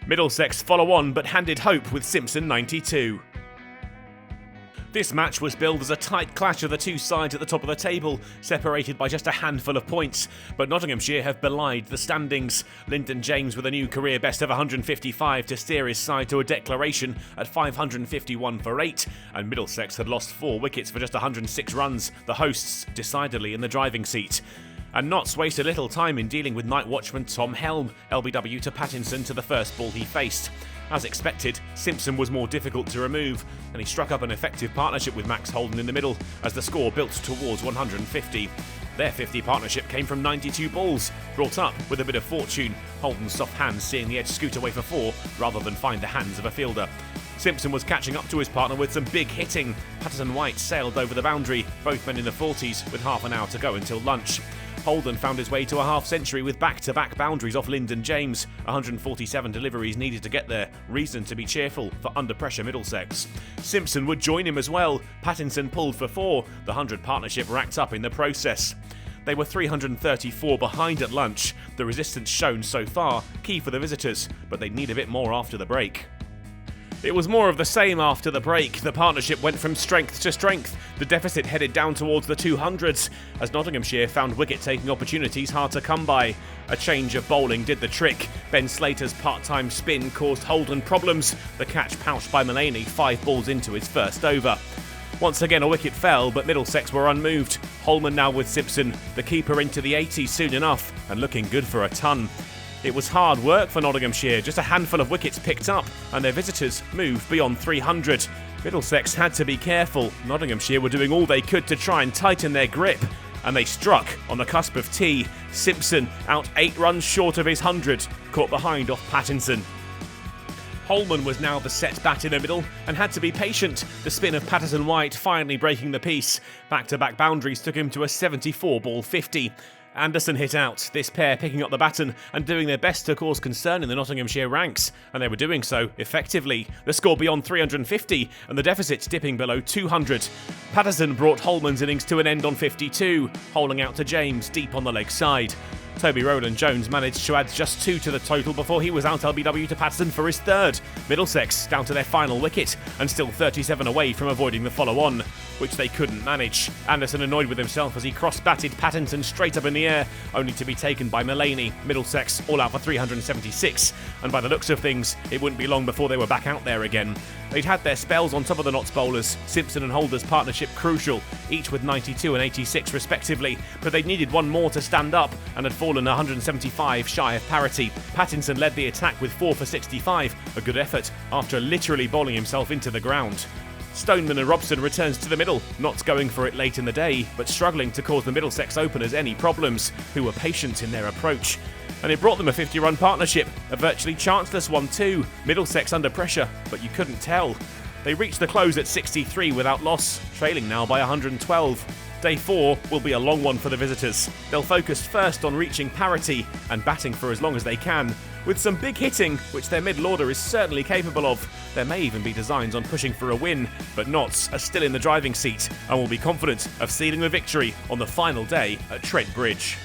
Middlesex follow on but handed hope with Simpson 92. This match was billed as a tight clash of the two sides at the top of the table, separated by just a handful of points, but Nottinghamshire have belied the standings. Lyndon James with a new career best of 155 to steer his side to a declaration at 551 for 8, and Middlesex had lost 4 wickets for just 106 runs, the hosts decidedly in the driving seat. And Notts wasted little time in dealing with night watchman Tom Helm, LBW to Pattinson to the first ball he faced. As expected, Simpson was more difficult to remove, and he struck up an effective partnership with Max Holden in the middle as the score built towards 150. Their 50 partnership came from 92 balls, brought up with a bit of fortune, Holden's soft hands seeing the edge scoot away for 4 rather than find the hands of a fielder. Simpson was catching up to his partner with some big hitting. Patterson White sailed over the boundary, both men in the 40s, with half an hour to go until lunch. Holden found his way to a half-century with back-to-back boundaries off Lyndon James. 147 deliveries needed to get there. Reason to be cheerful for under-pressure Middlesex. Simpson would join him as well. Pattinson pulled for 4. The 100 partnership racked up in the process. They were 334 behind at lunch. The resistance shown so far, key for the visitors, but they'd need a bit more after the break. It was more of the same after the break. The partnership went from strength to strength. The deficit headed down towards the 200s as Nottinghamshire found wicket-taking opportunities hard to come by. A change of bowling did the trick. Ben Slater's part-time spin caused Holden problems. The catch pounced by Mullaney 5 balls into his first over. Once again a wicket fell, but Middlesex were unmoved. Hollman now with Simpson, the keeper into the 80s soon enough, and looking good for a ton. It was hard work for Nottinghamshire, just a handful of wickets picked up, and their visitors moved beyond 300. Middlesex had to be careful. Nottinghamshire were doing all they could to try and tighten their grip, and they struck on the cusp of tea. Simpson out 8 runs short of his 100, caught behind off Pattinson. Holman was now the set bat in the middle and had to be patient, the spin of Patterson White finally breaking the piece. Back-to-back boundaries took him to a 74-ball 50. Anderson hit out, this pair picking up the baton and doing their best to cause concern in the Nottinghamshire ranks, and they were doing so effectively. The score beyond 350 and the deficit dipping below 200. Patterson brought Holman's innings to an end on 52, holing out to James deep on the leg side. Toby Rowland-Jones managed to add just 2 to the total before he was out LBW to Patterson for his 3rd. Middlesex down to their final wicket and still 37 away from avoiding the follow-on, which they couldn't manage. Anderson annoyed with himself as he cross-batted Pattinson straight up in the air, only to be taken by Mullaney. Middlesex all out for 376, and by the looks of things, it wouldn't be long before they were back out there again. They'd had their spells on top of the Notts bowlers, Simpson and Holder's partnership crucial, each with 92 and 86 respectively, but they'd needed one more to stand up and had fallen 175 shy of parity. Pattinson led the attack with 4 for 65, a good effort after literally bowling himself into the ground. Stoneman and Robson returns to the middle, not going for it late in the day, but struggling to cause the Middlesex openers any problems, who were patient in their approach. And it brought them a 50-run partnership, a virtually chanceless one too. Middlesex under pressure, but you couldn't tell. They reached the close at 63 without loss, trailing now by 112. Day 4 will be a long one for the visitors. They'll focus first on reaching parity and batting for as long as they can, with some big hitting, which their middle order is certainly capable of. There may even be designs on pushing for a win, but Notts are still in the driving seat and will be confident of sealing the victory on the final day at Trent Bridge.